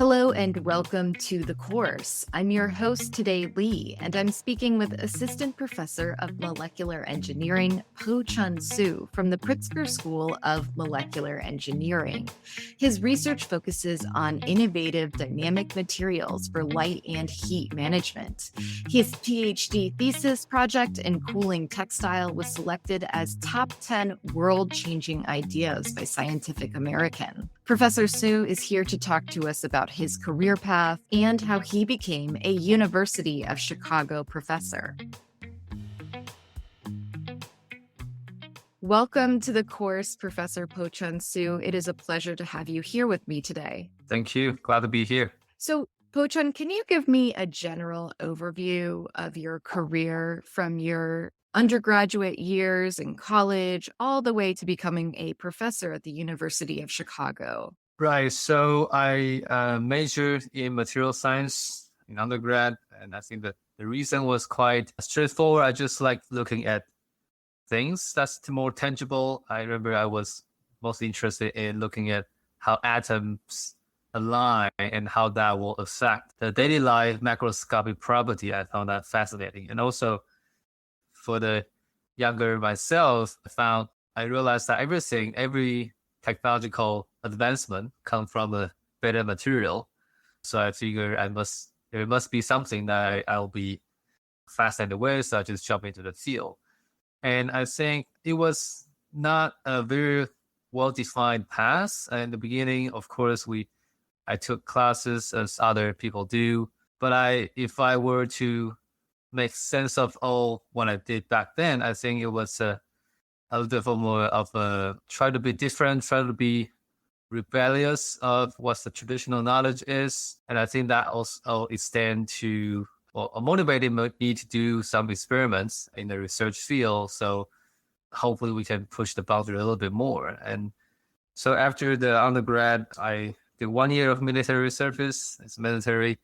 Hello and welcome to the course. I'm your host today, Lee, and I'm speaking with Assistant Professor of Molecular Engineering, Po-Chun Hsu from the Pritzker School of Molecular Engineering. His research focuses on innovative dynamic materials for light and heat management. His PhD thesis project in cooling textile was selected as top 10 world-changing ideas by Scientific American. Professor Hsu is here to talk to us about his career path and how he became a University of Chicago professor. Welcome to the course, Professor Po-Chun Hsu. It is a pleasure to have you here with me today. Thank you. Glad to be here. So, Po-Chun, can you give me a general overview of your career from your undergraduate years in college all the way to becoming a professor at the University of Chicago? Right. So I majored in material science in undergrad, and I think that the reason was quite straightforward. I just like looking at things that's more tangible. I remember I was mostly interested in looking at how atoms align and how that will affect the daily life macroscopic property. I found that fascinating. And also for the younger myself, I realized that every technological advancement comes from a better material. So I figured there must be something that I'll be fascinated with, so I just jump into the field. And I think it was not a very well-defined path. In the beginning, of course, I took classes as other people do. But if I were to make sense of all what I did back then, I think it was a little bit more of a try to be different, try to be rebellious of what the traditional knowledge is. And I think that also motivated me to do some experiments in the research field. So hopefully we can push the boundary a little bit more. And so after the undergrad, I did 1 year of military service as military,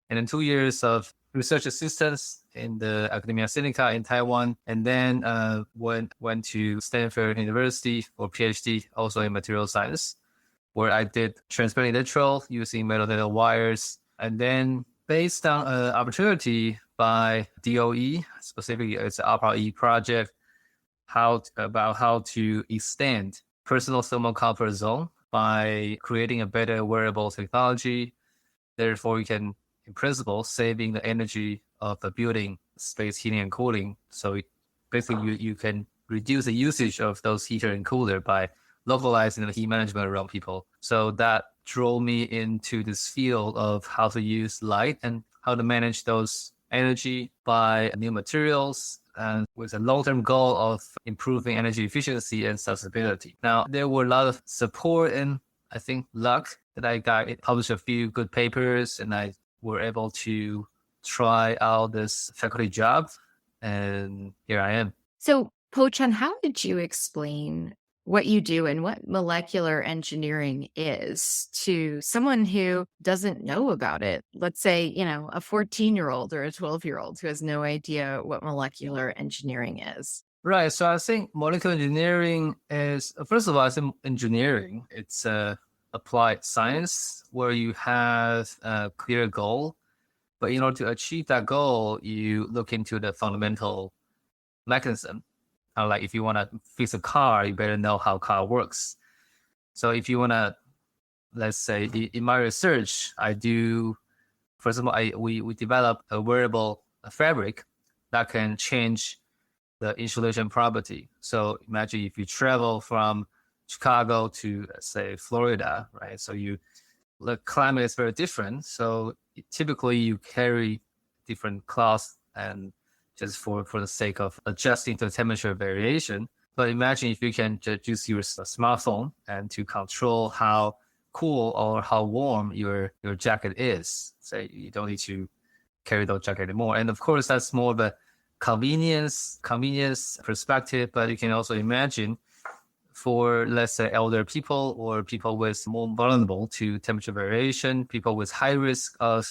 and then 2 years of research assistance in the Academia Sinica in Taiwan, and then went to Stanford University for PhD, also in material science, where I did transparent electrode using metal nanowires. And then based on an opportunity by DOE, specifically it's an APRA-E project, about how to extend personal thermal comfort zone by creating a better wearable technology. Therefore, we can, in principle, saving the energy of the building space heating and cooling. So basically, you can reduce the usage of those heater and cooler by localizing the heat management around people. So that drove me into this field of how to use light and how to manage those energy by new materials, and with a long-term goal of improving energy efficiency and sustainability. Now, there were a lot of support and I think luck that I got. It published a few good papers, and I were able to try out this faculty job, and here I am. So, Po-Chun, how did you explain what you do and what molecular engineering is to someone who doesn't know about it? Let's say, a 14-year-old or a 12-year-old who has no idea what molecular engineering is. Right. So I think molecular engineering is, first of all, I think engineering, it's applied science where you have a clear goal. But in order to achieve that goal, you look into the fundamental mechanism. Like if you want to fix a car, you better know how a car works. So if you want to, let's say in my research, first of all, we develop a wearable fabric that can change the insulation property. So imagine if you travel from Chicago to, let's say, Florida, right? So the climate is very different. So typically you carry different cloths and just for the sake of adjusting to the temperature variation. But imagine if you can just use your smartphone and to control how cool or how warm your jacket is. Say you don't need to carry that jacket anymore. And of course, that's more of a convenience perspective, but you can also imagine for, let's say, elder people or people with more vulnerable to temperature variation, people with high risk of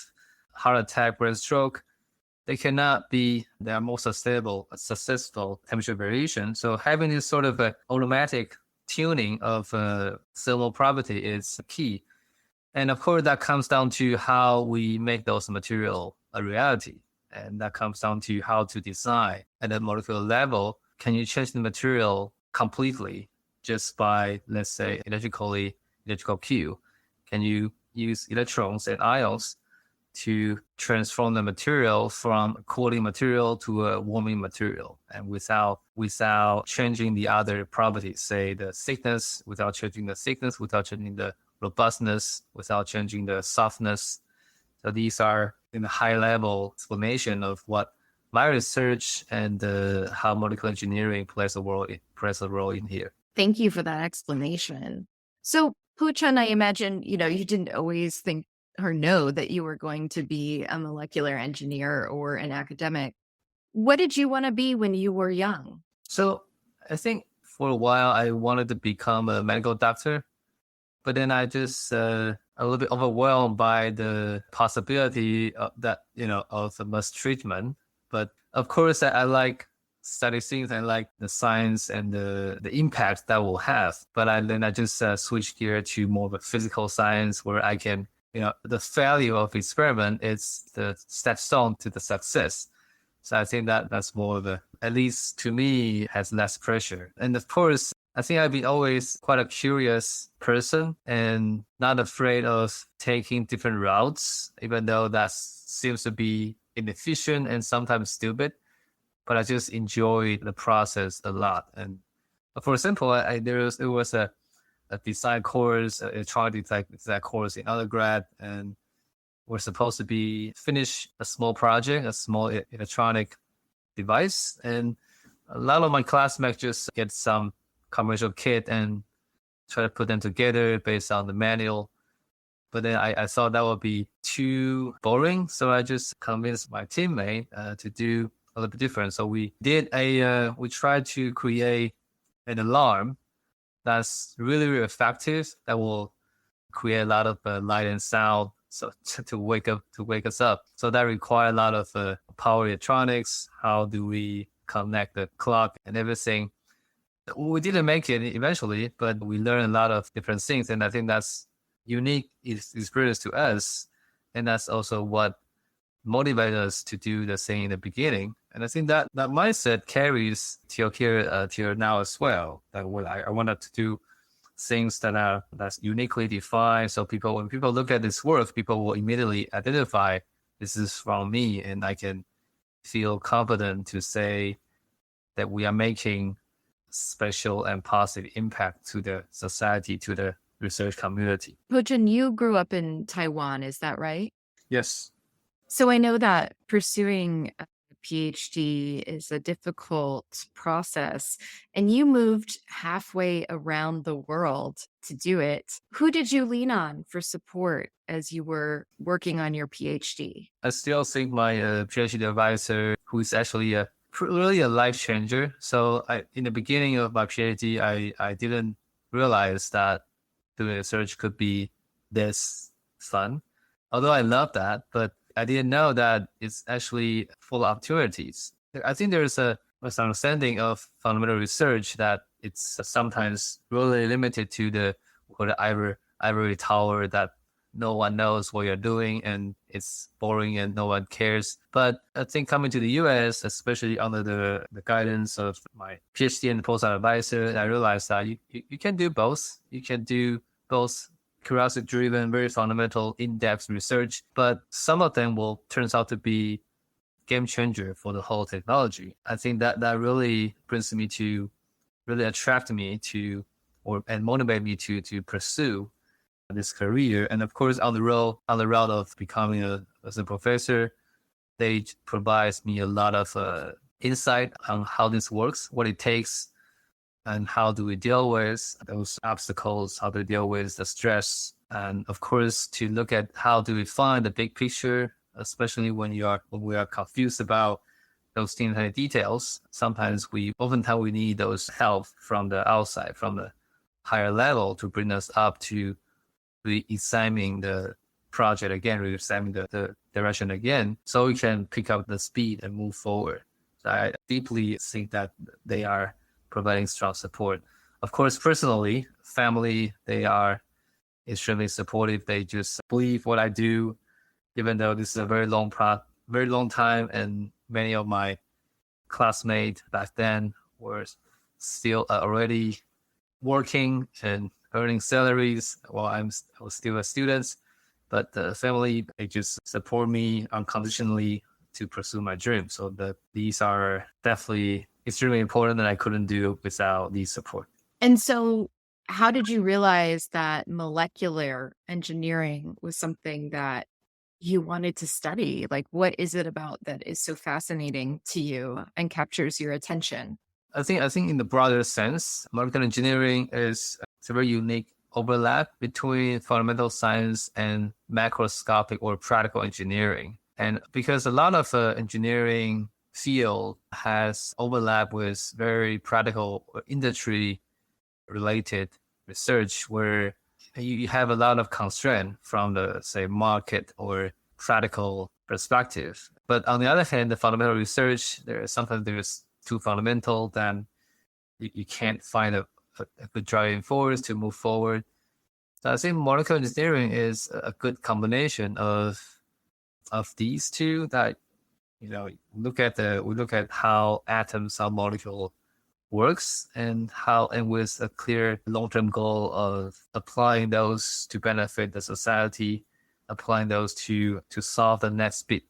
heart attack, brain stroke, they are more successful temperature variation. So having this sort of automatic tuning of thermal property is key. And of course, that comes down to how we make those material a reality. And that comes down to how to design at a molecular level. Can you change the material completely just by, let's say, electrical Q? Can you use electrons and ions to transform the material from a cooling material to a warming material, and without changing the other properties, say the thickness, without changing the robustness, without changing the softness. So these are in a high level explanation of what my research and how molecular engineering plays a role in here. Thank you for that explanation. So, Po-Chun, I imagine, you didn't always think or know that you were going to be a molecular engineer or an academic. What did you want to be when you were young? So I think for a while I wanted to become a medical doctor, but then I just a little bit overwhelmed by the possibility of that, of the mistreatment. But of course, I like study things. I like the science and the impact that will have. But then I just switched gear to more of a physical science where I can, the value of experiment is the stepstone to the success. So I think that's more of at least to me, has less pressure. And of course, I think I've been always quite a curious person and not afraid of taking different routes, even though that seems to be inefficient and sometimes stupid. But I just enjoy the process a lot. And for example, it was a design course, a electronic design course in undergrad, and we're supposed to finish a small project, a small electronic device, and a lot of my classmates just get some commercial kit and try to put them together based on the manual. But then I thought that would be too boring, so I just convinced my teammate to do a little bit different. So we tried to create an alarm that's really, really effective, that will create a lot of light and sound, so to wake us up. So that require a lot of power electronics. How do we connect the clock and everything? We didn't make it eventually, but we learned a lot of different things, and I think that's unique experience to us, and that's also what motivated us to do the thing in the beginning. And I think that mindset carries till here, till now as well. That what I wanted to do things that's uniquely defined. So when people look at this work, people will immediately identify this is from me, and I can feel confident to say that we are making special and positive impact to the society, to the research community. Po-Chun, you grew up in Taiwan, is that right? Yes. So I know that pursuing a PhD is a difficult process, and you moved halfway around the world to do it. Who did you lean on for support as you were working on your PhD? I still think my PhD advisor, who is actually really a life changer. So in the beginning of my PhD, I didn't realize that doing research could be this fun. Although I love that, but I didn't know that it's actually full of opportunities. I think there's a misunderstanding of fundamental research that it's sometimes really limited to the ivory tower, that no one knows what you're doing and it's boring and no one cares. But I think coming to the US, especially under the guidance of my PhD and postdoc advisor, I realized that you can do both. You can do both curiosity-driven, very fundamental, in-depth research, but some of them turns out to be game changer for the whole technology. I think that really brings me to really attract me to and motivate me to pursue this career. And of course, on the route of becoming as a professor, they provides me a lot of insight on how this works, what it takes, and how do we deal with those obstacles, how to deal with the stress, and of course to look at how do we find the big picture, especially when we are confused about those tiny details. Oftentimes we need those help from the outside, from the higher level, to bring us up to re-examining the project again, re-examining the direction again, so we can pick up the speed and move forward. So I deeply think that they are providing strong support. Of course, personally, family, they are extremely supportive. They just believe what I do, even though this is a very long time, and many of my classmates back then were still already working and earning salaries while I was still a student. But the family, they just support me unconditionally to pursue my dream. So these are definitely extremely important, and I couldn't do without these support. And so, how did you realize that molecular engineering was something that you wanted to study? Like, what is it about that is so fascinating to you and captures your attention? I think in the broader sense, molecular engineering is it's a very unique overlap between fundamental science and macroscopic or practical engineering. And because a lot of engineering field has overlap with very practical industry related research where you have a lot of constraint from the, say, market or practical perspective. But on the other hand, the fundamental research, sometimes there's too fundamental, then you can't find a good driving force to move forward. So I think molecular engineering is a good combination of these two. That we look at how atoms, how molecule works, and with a clear long-term goal of applying those to benefit the society, applying those to solve the next big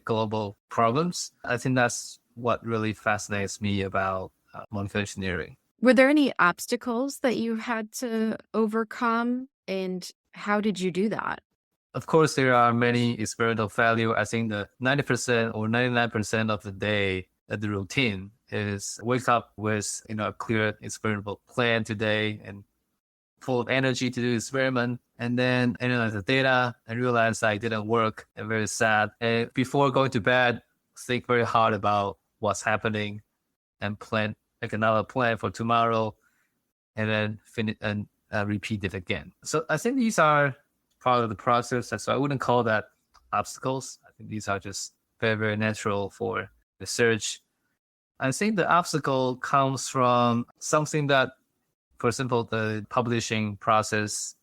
global problems. I think that's what really fascinates me about molecular engineering. Were there any obstacles that you had to overcome? And how did you do that? Of course, there are many experimental failure. I think the 90% or 99% of the day, the routine is wake up with a clear experimental plan today and full of energy to do experiment, and then analyze the data and realize that it didn't work and very sad. And before going to bed, think very hard about what's happening and plan like another plan for tomorrow, and then finish and repeat it again. So I think these are part of the process. So I wouldn't call that obstacles. I think these are just very, very natural for research. I think the obstacle comes from something that, for example, the publishing process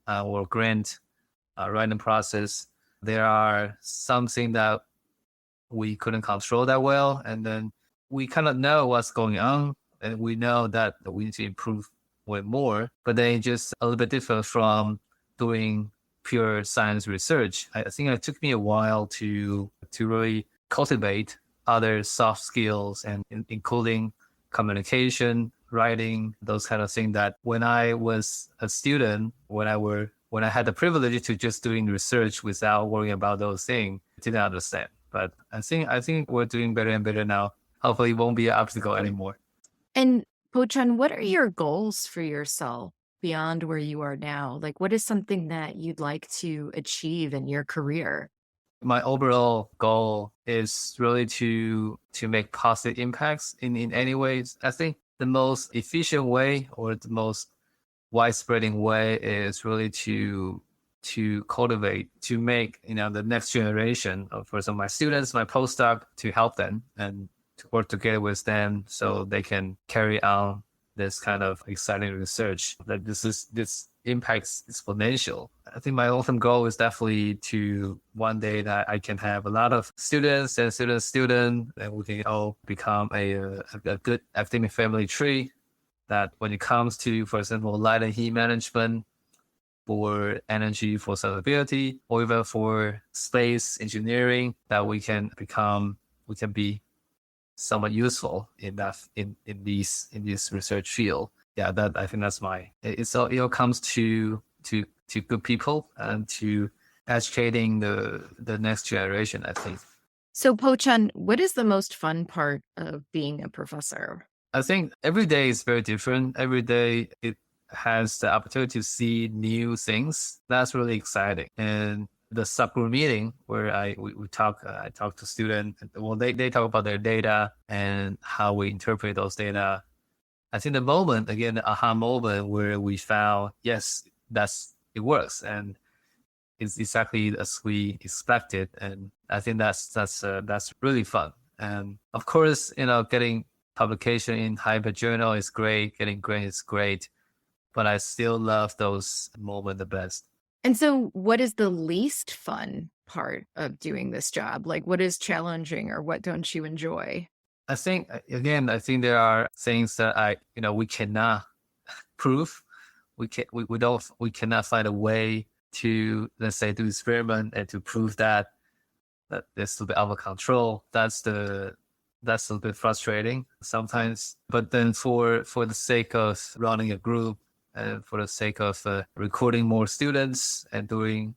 or grant writing process. There are something that we couldn't control that well, and then we kind of know what's going on, and we know that we need to improve way more. But then it's just a little bit different from doing pure science research. I think it took me a while to really cultivate other soft skills, and including communication, writing, those kind of things that when I was a student, when I had the privilege to just doing research without worrying about those things, I didn't understand. But I think we're doing better and better now. Hopefully it won't be an obstacle anymore. And Po-Chun, what are your goals for yourself beyond where you are now? Like, what is something that you'd like to achieve in your career? My overall goal is really to make positive impacts in any ways. I think the most efficient way or the most widespreading way is really to cultivate, to make the next generation of, for example, my students, my postdoc, to help them and to work together with them so they can carry on this kind of exciting research. That this impacts exponential. I think my ultimate goal is definitely to one day that I can have a lot of students and student, and we can all become a good academic family tree. That when it comes to, for example, light and heat management, for energy, for sustainability, or even for space engineering, that we can be somewhat useful in this research field. Yeah, that I think that's it all comes to good people and to educating the next generation, I think. So, Po-Chun, what is the most fun part of being a professor? I think every day is very different. Every day it has the opportunity to see new things. That's really exciting. And the subgroup meeting where I talk to students. Well, they talk about their data and how we interpret those data. I think the moment, again, the aha moment where we found, yes, it works, and it's exactly as we expected. And I think that's really fun. And of course, getting publication in Hyper Journal is great. Getting grant is great. but I still love those moments the best. And so what is the least fun part of doing this job? Like, what is challenging or what don't you enjoy? I think again, I think there are things that we cannot prove. We cannot find a way to, let's say, do experiment and to prove that it's a little bit out of control. That's a little bit frustrating sometimes. But then for the sake of running a group and for the sake of recording more students and to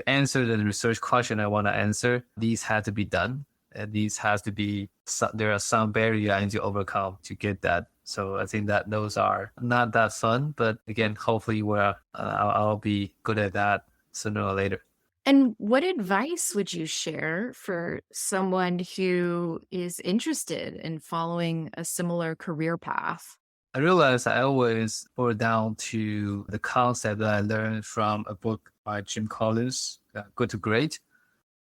answer the research question I want to answer, these had to be done. And there are some barriers I need to overcome to get that. So I think that those are not that fun, but again, hopefully I'll be good at that sooner or later. And what advice would you share for someone who is interested in following a similar career path? I realized I always boil down to the concept that I learned from a book by Jim Collins, Good to Great,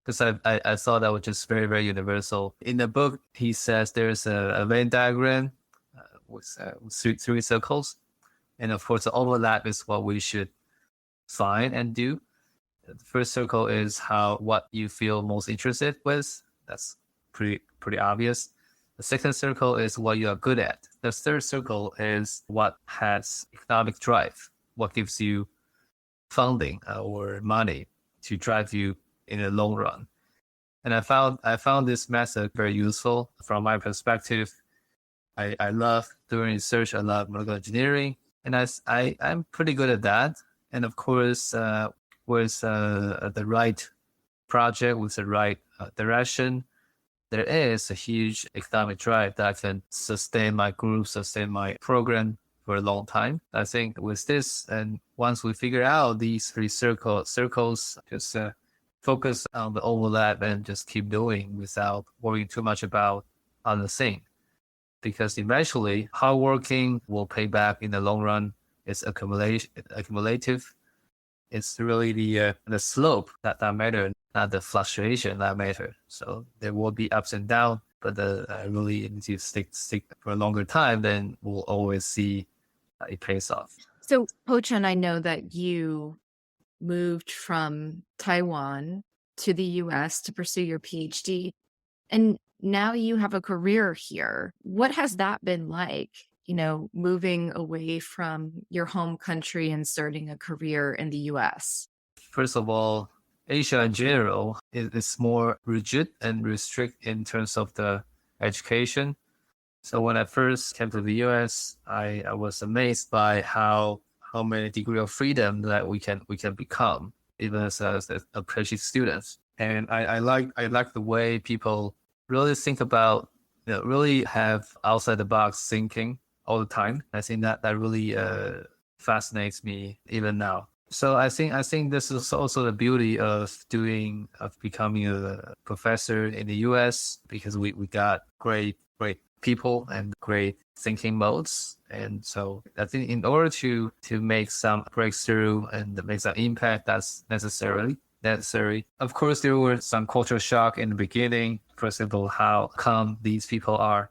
because I thought that was just very, very universal. In the book, he says there's a Venn diagram with three circles. And of course, the overlap is what we should find and do. The first circle is what you feel most interested with. That's pretty obvious. The second circle is what you are good at. The third circle is what has economic drive, what gives you funding or money to drive you in the long run. And I found this method very useful from my perspective. I love doing research. I love molecular engineering, and I'm pretty good at that. And of course, with the right project, with the right direction, there is a huge economic drive that can sustain my group, sustain my program for a long time. I think with this, and once we figure out these three circles, just focus on the overlap and just keep doing without worrying too much about other things. Because eventually, hard working will pay back in the long run. It's accumulative. It's really the slope that matters, not the fluctuation that matters. So there will be ups and downs, but really need to stick for a longer time, then we'll always see it pays off. So, Po-Chun, I know that you moved from Taiwan to the US to pursue your PhD, and now you have a career here. What has that been like? Moving away from your home country and starting a career in the US? First of all, Asia in general is more rigid and restrict in terms of the education. So when I first came to the US, I was amazed by how many degree of freedom that we can become, even as a PhD students. And I like the way people really think about, really have outside the box thinking all the time. I think that really fascinates me even now. So I think this is also the beauty of becoming a professor in the US, because we got great people and great thinking modes. And so I think in order to make some breakthrough and make some impact, that's necessary. Of course, there were some cultural shock in the beginning. For example, how come these people are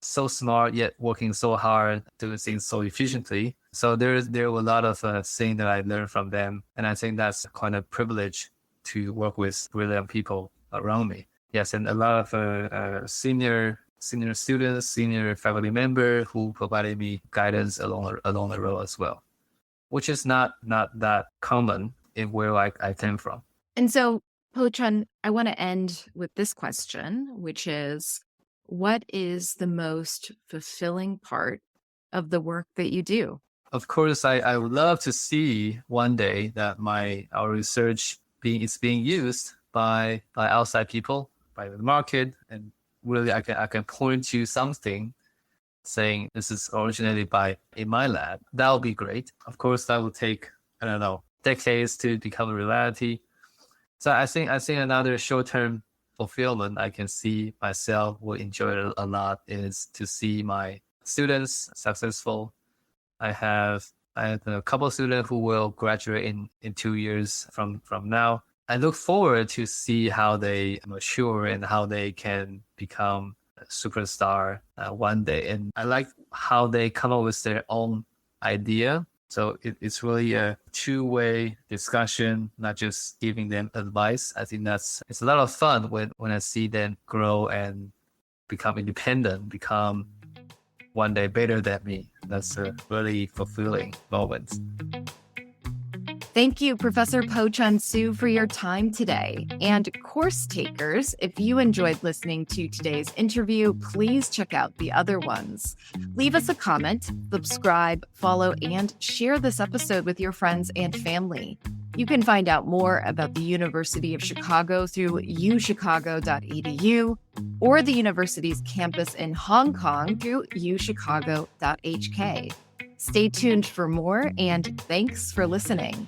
so smart yet working so hard, doing things so efficiently? So there were a lot of things that I learned from them, and I think that's quite a privilege to work with brilliant people around me. Yes, and a lot of senior students, senior faculty member who provided me guidance along the road as well, which is not that common in where I came from. And so, Po-Chun, I want to end with this question, which is, what is the most fulfilling part of the work that you do? Of course, I would love to see one day that our research is being used by outside people, by the market, and really I can point to something saying this is originated in my lab. That would be great. Of course, that will take, I don't know, decades to become a reality. So I think another short-term fulfillment I can see myself will enjoy a lot is to see my students successful. I have a couple of students who will graduate in 2 years from now. I look forward to see how they mature and how they can become superstar one day. And I like how they come up with their own idea. So it's really a two-way discussion, not just giving them advice. I think it's a lot of fun when I see them grow and become independent, become one day better than me. That's a really fulfilling moment. Thank you, Professor Po-Chun Hsu, for your time today. And course takers, if you enjoyed listening to today's interview, please check out the other ones. Leave us a comment, subscribe, follow, and share this episode with your friends and family. You can find out more about the University of Chicago through uchicago.edu or the university's campus in Hong Kong through uchicago.hk. Stay tuned for more, and thanks for listening.